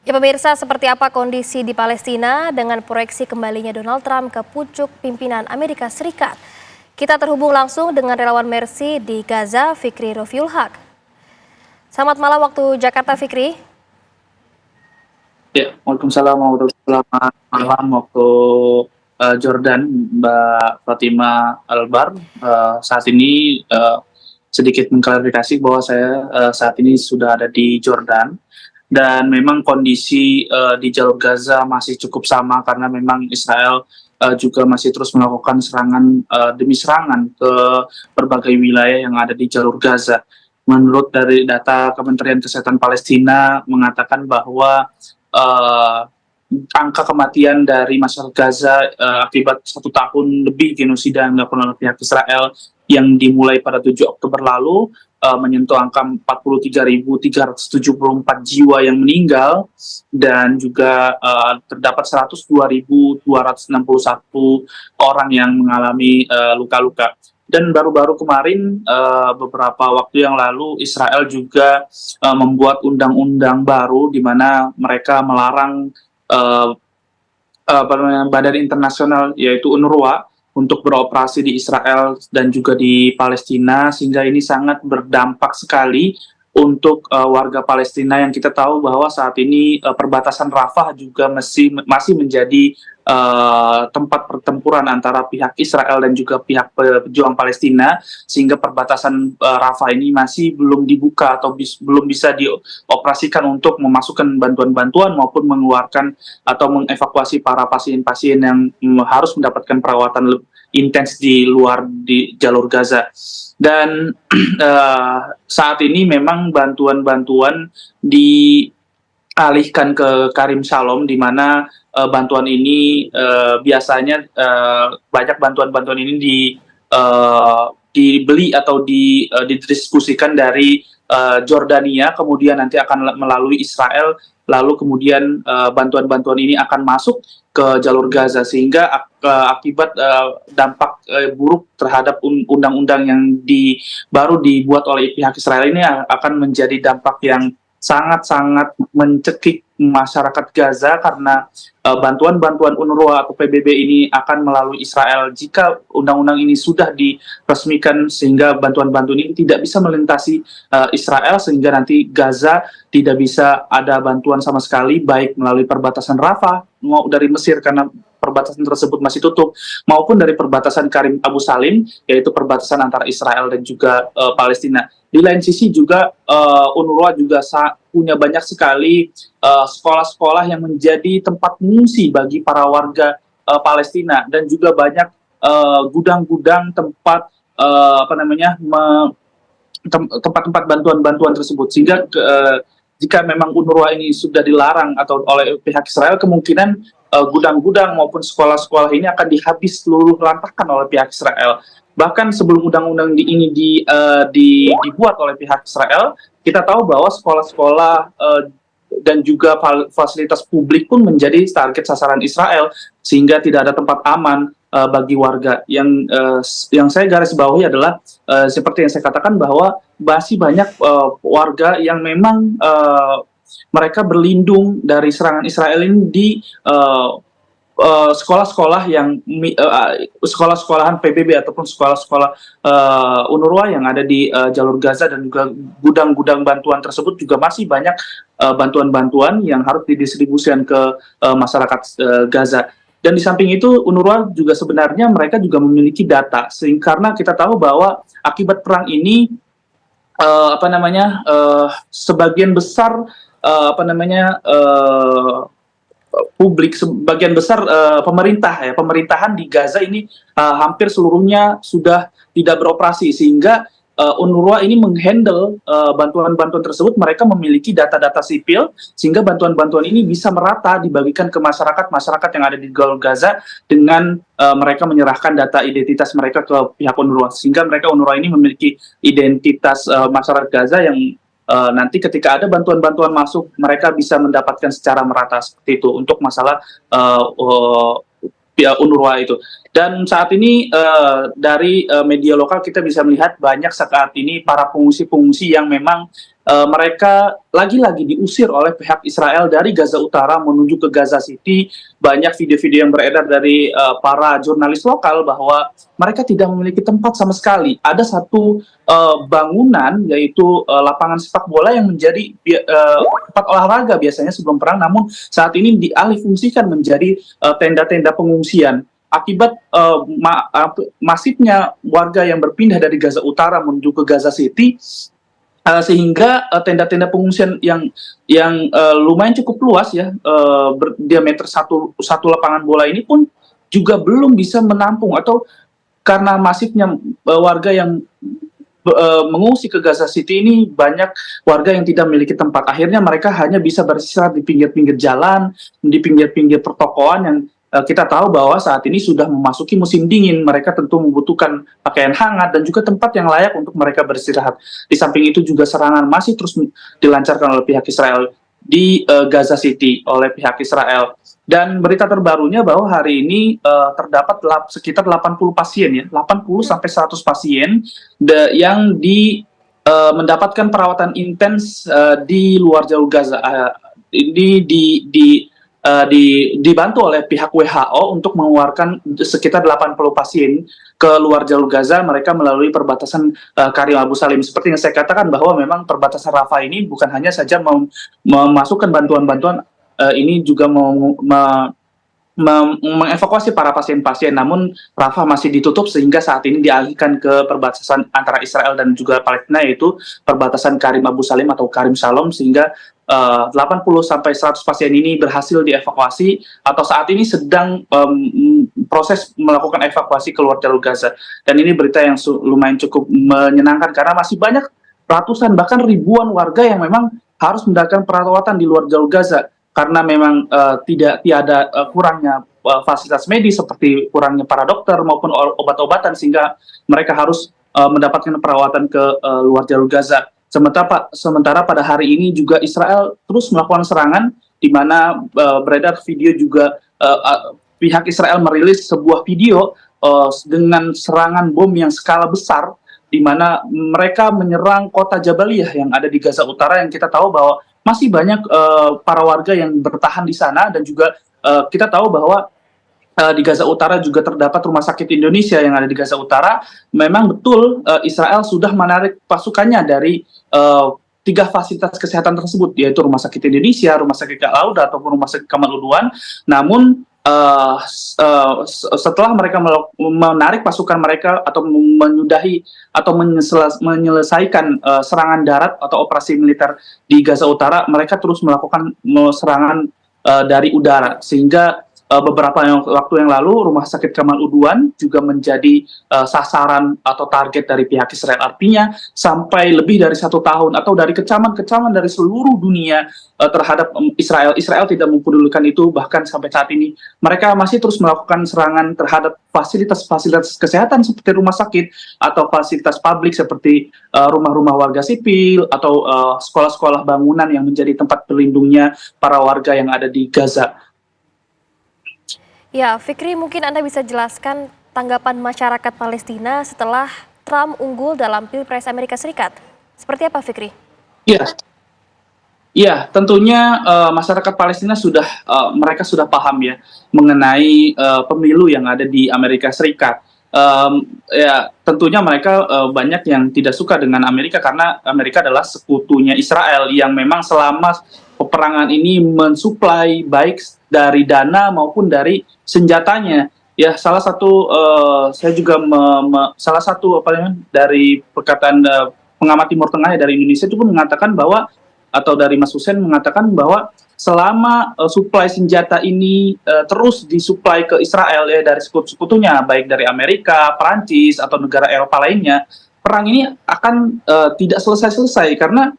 Ya pemirsa, seperti apa kondisi di Palestina dengan proyeksi kembalinya Donald Trump ke pucuk pimpinan Amerika Serikat? Kita terhubung langsung dengan relawan Mercy di Gaza, Fikri Rofiul Haq. Selamat malam waktu Jakarta, Fikri. Ya, Waalaikumsalam warahmatullahi wabarakatuh. Selamat malam waktu Jordan, Mbak Fatima Albar. Saat ini sedikit mengklarifikasi bahwa saya saat ini sudah ada di Jordan dan memang kondisi di jalur Gaza masih cukup sama karena memang Israel juga masih terus melakukan serangan demi serangan ke berbagai wilayah yang ada di jalur Gaza. Menurut dari data Kementerian Kesehatan Palestina mengatakan bahwa uh, angka kematian dari masyarakat Gaza akibat 1 tahun lebih genosida yang dilakukan oleh pihak Israel yang dimulai pada 7 Oktober lalu menyentuh angka 43.374 jiwa yang meninggal dan juga terdapat 102.261 orang yang mengalami luka-luka. Dan baru-baru kemarin beberapa waktu yang lalu Israel juga membuat undang-undang baru di mana mereka melarang uh, badan internasional yaitu UNRWA untuk beroperasi di Israel dan juga di Palestina, sehingga ini sangat berdampak sekali untuk warga Palestina yang kita tahu bahwa saat ini perbatasan Rafah juga masih menjadi tempat pertempuran antara pihak Israel dan juga pihak pejuang Palestina, sehingga perbatasan Rafah ini masih belum dibuka atau belum bisa dioperasikan untuk memasukkan bantuan-bantuan maupun mengeluarkan atau mengevakuasi para pasien-pasien yang harus mendapatkan perawatan intens di luar di jalur Gaza. Dan saat ini memang bantuan-bantuan dialihkan ke Karim Shalom, di mana bantuan ini biasanya banyak bantuan-bantuan ini dibeli atau didiskusikan dari Jordania, kemudian nanti akan melalui Israel, lalu kemudian bantuan-bantuan ini akan masuk ke jalur Gaza, sehingga akibat dampak buruk terhadap undang-undang yang baru dibuat oleh pihak Israel ini akan menjadi dampak yang sangat-sangat mencekik masyarakat Gaza, karena bantuan-bantuan UNRWA atau PBB ini akan melalui Israel jika undang-undang ini sudah diresmikan, sehingga bantuan-bantuan ini tidak bisa melintasi Israel, sehingga nanti Gaza tidak bisa ada bantuan sama sekali, baik melalui perbatasan Rafah mau dari Mesir karena perbatasan tersebut masih tutup, maupun dari perbatasan Karim Abu Salim, yaitu perbatasan antara Israel dan juga Palestina. Di lain sisi juga UNRWA juga punya banyak sekali sekolah-sekolah yang menjadi tempat mengungsi bagi para warga Palestina, dan juga banyak gudang-gudang tempat tempat-tempat bantuan-bantuan tersebut, sehingga jika memang UNRWA ini sudah dilarang atau oleh pihak Israel, kemungkinan gudang-gudang maupun sekolah-sekolah ini akan dihabis seluruh lantakan oleh pihak Israel. Bahkan sebelum undang-undang ini dibuat oleh pihak Israel, kita tahu bahwa sekolah-sekolah dan juga fasilitas publik pun menjadi target sasaran Israel, sehingga tidak ada tempat aman bagi warga. Yang saya garis bawahi adalah seperti yang saya katakan bahwa masih banyak warga yang memang mereka berlindung dari serangan Israel ini di sekolah-sekolah yang sekolah-sekolahan PBB ataupun sekolah-sekolah UNRWA yang ada di jalur Gaza, dan juga gudang-gudang bantuan tersebut juga masih banyak bantuan-bantuan yang harus didistribusikan ke masyarakat Gaza. Dan di samping itu UNRWA juga sebenarnya mereka juga memiliki data, karena kita tahu bahwa akibat perang ini sebagian besar publik, sebagian besar pemerintahan di Gaza ini hampir seluruhnya sudah tidak beroperasi, sehingga UNRWA ini menghandle bantuan-bantuan tersebut. Mereka memiliki data-data sipil, sehingga bantuan-bantuan ini bisa merata dibagikan ke masyarakat yang ada di jalur Gaza, dengan mereka menyerahkan data identitas mereka ke pihak UNRWA, sehingga UNRWA ini memiliki identitas masyarakat Gaza yang nanti ketika ada bantuan-bantuan masuk, mereka bisa mendapatkan secara merata seperti itu untuk masalah UNRWA itu. Dan saat ini dari media lokal kita bisa melihat banyak saat ini para pengungsi-pengungsi yang memang mereka lagi-lagi diusir oleh pihak Israel dari Gaza Utara menuju ke Gaza City. Banyak video-video yang beredar dari para jurnalis lokal bahwa mereka tidak memiliki tempat sama sekali. Ada satu bangunan, yaitu lapangan sepak bola yang menjadi tempat olahraga biasanya sebelum perang, namun saat ini dialihfungsikan menjadi tenda-tenda pengungsian. Akibat masifnya warga yang berpindah dari Gaza Utara menuju ke Gaza City, sehingga tenda-tenda pengungsian yang lumayan cukup luas ya, berdiameter satu lapangan bola ini pun juga belum bisa menampung, atau karena masifnya warga yang mengungsi ke Gaza City ini, banyak warga yang tidak memiliki tempat. Akhirnya mereka hanya bisa beristirahat di pinggir-pinggir jalan, di pinggir-pinggir pertokoan yang kita tahu bahwa saat ini sudah memasuki musim dingin. Mereka tentu membutuhkan pakaian hangat dan juga tempat yang layak untuk mereka beristirahat. Di samping itu juga serangan masih terus dilancarkan oleh pihak Israel di Gaza City oleh pihak Israel. Dan berita terbarunya bahwa hari ini terdapat sekitar 80 pasien ya, 80 sampai 100 pasien yang mendapatkan perawatan intens di luar jalur Gaza. Ini dibantu oleh pihak WHO untuk mengeluarkan sekitar 80 pasien ke luar jalur Gaza, mereka melalui perbatasan Karim Abu Salim. Seperti yang saya katakan bahwa memang perbatasan Rafah ini bukan hanya saja memasukkan bantuan-bantuan, ini juga mengevakuasi para pasien-pasien, namun Rafah masih ditutup sehingga saat ini dialihkan ke perbatasan antara Israel dan juga Palestina, yaitu perbatasan Karim Abu Salim atau Karim Shalom, sehingga 80 sampai 100 pasien ini berhasil dievakuasi atau saat ini sedang proses melakukan evakuasi keluar jalur Gaza. Dan ini berita yang lumayan cukup menyenangkan karena masih banyak ratusan bahkan ribuan warga yang memang harus mendapatkan perawatan di luar jalur Gaza karena memang tiada kurangnya fasilitas medis, seperti kurangnya para dokter maupun obat-obatan, sehingga mereka harus mendapatkan perawatan ke luar jalur Gaza. Sementara pada hari ini juga Israel terus melakukan serangan, di mana beredar video juga pihak Israel merilis sebuah video dengan serangan bom yang skala besar, di mana mereka menyerang kota Jabaliyah yang ada di Gaza Utara, yang kita tahu bahwa masih banyak para warga yang bertahan di sana, dan juga kita tahu bahwa di Gaza Utara juga terdapat rumah sakit Indonesia yang ada di Gaza Utara. Memang betul Israel sudah menarik pasukannya dari 3 fasilitas kesehatan tersebut, yaitu Rumah Sakit Indonesia, Rumah Sakit Al-Auda, ataupun Rumah Sakit Kamal Udwan. Namun setelah mereka menarik pasukan mereka atau menyudahi atau menyelesaikan serangan darat atau operasi militer di Gaza Utara, mereka terus melakukan serangan dari udara, sehingga beberapa waktu yang lalu Rumah Sakit Kamal Udwan juga menjadi sasaran atau target dari pihak Israel. Artinya sampai lebih dari 1 tahun atau dari kecaman-kecaman dari seluruh dunia terhadap Israel tidak mempedulikan itu. Bahkan sampai saat ini mereka masih terus melakukan serangan terhadap fasilitas-fasilitas kesehatan seperti rumah sakit atau fasilitas publik seperti rumah-rumah warga sipil atau sekolah-sekolah bangunan yang menjadi tempat berlindungnya para warga yang ada di Gaza. Ya, Fikri, mungkin Anda bisa jelaskan tanggapan masyarakat Palestina setelah Trump unggul dalam Pilpres Amerika Serikat. Seperti apa, Fikri? Ya, tentunya masyarakat Palestina mereka sudah paham ya mengenai pemilu yang ada di Amerika Serikat. Ya, tentunya mereka banyak yang tidak suka dengan Amerika karena Amerika adalah sekutunya Israel yang memang selama peperangan ini mensuplai baik dari dana maupun dari senjatanya. Ya, salah satu saya juga salah satu dari perkataan pengamat Timur Tengah dari Indonesia itu pun mengatakan bahwa, atau dari Mas Hussein mengatakan bahwa selama suplai senjata ini terus disuplai ke Israel ya dari sekutu-sekutunya, baik dari Amerika, Perancis atau negara Eropa lainnya, perang ini akan tidak selesai-selesai karena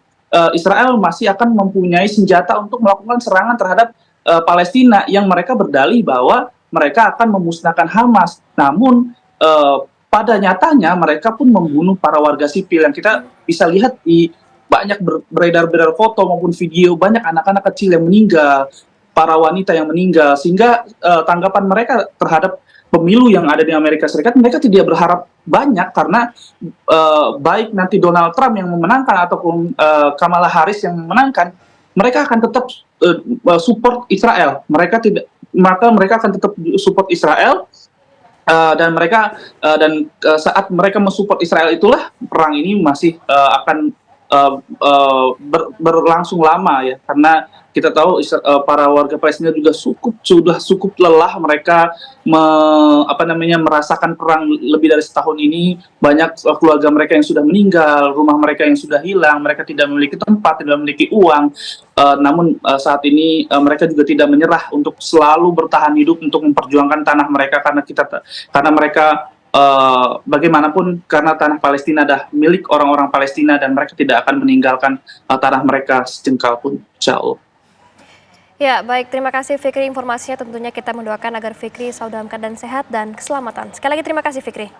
Israel masih akan mempunyai senjata untuk melakukan serangan terhadap Palestina yang mereka berdalih bahwa mereka akan memusnahkan Hamas. Namun pada nyatanya mereka pun membunuh para warga sipil yang kita bisa lihat di banyak beredar foto maupun video, banyak anak-anak kecil yang meninggal, para wanita yang meninggal, sehingga tanggapan mereka terhadap pemilu yang ada di Amerika Serikat, mereka tidak berharap banyak karena baik nanti Donald Trump yang memenangkan ataupun Kamala Harris yang memenangkan, mereka akan tetap support Israel. Mereka akan tetap support Israel. Saat mereka mensupport Israel itulah perang ini masih akan berlangsung lama ya, karena kita tahu para warga Palestina juga sudah cukup lelah mereka merasakan perang lebih dari setahun ini. Banyak keluarga mereka yang sudah meninggal, rumah mereka yang sudah hilang, mereka tidak memiliki tempat, tidak memiliki uang. Namun saat ini mereka juga tidak menyerah untuk selalu bertahan hidup untuk memperjuangkan tanah mereka, karena mereka bagaimanapun karena tanah Palestina adalah milik orang-orang Palestina dan mereka tidak akan meninggalkan tanah mereka sejengkal pun, insya Allah. Ya, baik. Terima kasih Fikri informasinya. Tentunya kita mendoakan agar Fikri selalu dalam keadaan sehat dan keselamatan. Sekali lagi terima kasih Fikri.